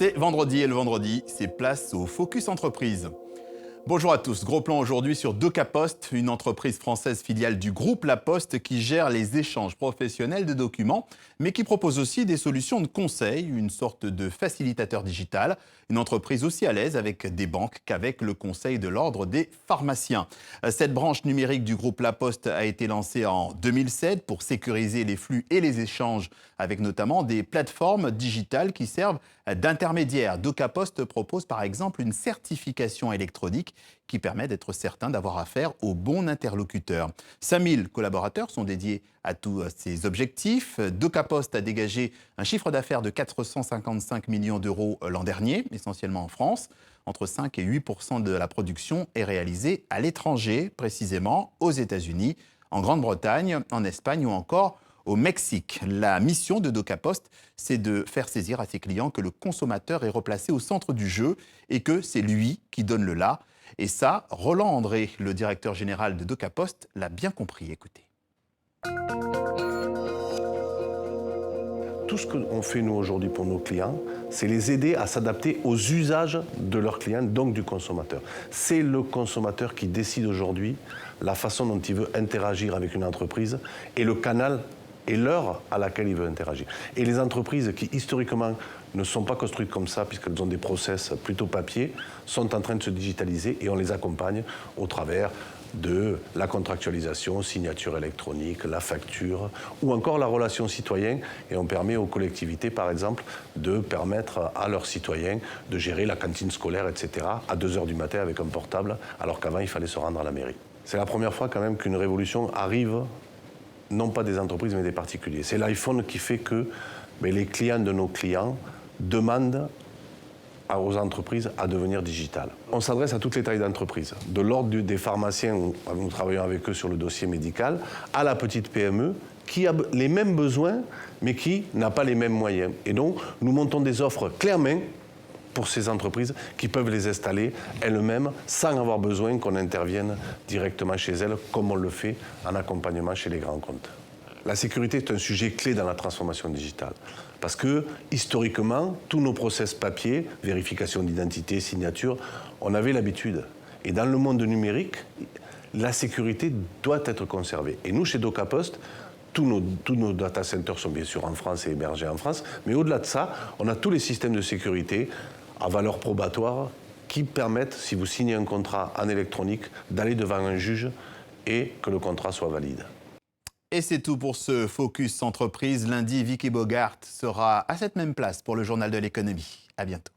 C'est vendredi et le vendredi, c'est place au Focus Entreprise. Bonjour à tous, gros plan aujourd'hui sur DocaPost, une entreprise française filiale du groupe La Poste qui gère les échanges professionnels de documents, mais qui propose aussi des solutions de conseil, une sorte de facilitateur digital, une entreprise aussi à l'aise avec des banques qu'avec le conseil de l'ordre des pharmaciens. Cette branche numérique du groupe La Poste a été lancée en 2007 pour sécuriser les flux et les échanges, avec notamment des plateformes digitales qui servent d'intermédiaires. DocaPost propose par exemple une certification électronique qui permet d'être certain d'avoir affaire au bon interlocuteur. 5000 collaborateurs sont dédiés à tous ces objectifs. DocaPost a dégagé un chiffre d'affaires de 455 millions d'euros l'an dernier, essentiellement en France. Entre 5 et 8% de la production est réalisée à l'étranger, précisément aux États-Unis, en Grande-Bretagne, en Espagne ou encore au Mexique. La mission de DocaPost, c'est de faire saisir à ses clients que le consommateur est replacé au centre du jeu et que c'est lui qui donne le là. Et ça, Roland André, le directeur général de DocaPost, l'a bien compris. Écoutez. Tout ce qu'on fait nous aujourd'hui pour nos clients, c'est les aider à s'adapter aux usages de leurs clients, donc du consommateur. C'est le consommateur qui décide aujourd'hui la façon dont il veut interagir avec une entreprise et le canal et l'heure à laquelle il veut interagir. Et les entreprises qui, historiquement, ne sont pas construites comme ça, puisqu'elles ont des process plutôt papier, sont en train de se digitaliser et on les accompagne au travers de la contractualisation, signature électronique, la facture, ou encore la relation citoyen. Et on permet aux collectivités, par exemple, de permettre à leurs citoyens de gérer la cantine scolaire, etc., à 2 h du matin avec un portable, alors qu'avant, il fallait se rendre à la mairie. C'est la première fois quand même qu'une révolution arrive, non pas des entreprises, mais des particuliers. C'est l'iPhone qui fait que les clients de nos clients demandent aux entreprises à devenir digitales. On s'adresse à toutes les tailles d'entreprises, de l'ordre des pharmaciens, nous travaillons avec eux sur le dossier médical, à la petite PME, qui a les mêmes besoins, mais qui n'a pas les mêmes moyens. Et donc, nous montons des offres clairement pour ces entreprises qui peuvent les installer elles-mêmes sans avoir besoin qu'on intervienne directement chez elles, comme on le fait en accompagnement chez les grands comptes. La sécurité est un sujet clé dans la transformation digitale. Parce que, historiquement, tous nos process papier, vérification d'identité, signature, on avait l'habitude. Et dans le monde numérique, la sécurité doit être conservée. Et nous, chez DocaPost, tous nos data centers sont bien sûr en France et hébergés en France, mais au-delà de ça, on a tous les systèmes de sécurité à valeur probatoire qui permettent, si vous signez un contrat en électronique, d'aller devant un juge et que le contrat soit valide. Et c'est tout pour ce Focus Entreprise. Lundi, Vicky Bogart sera à cette même place pour le Journal de l'économie. À bientôt.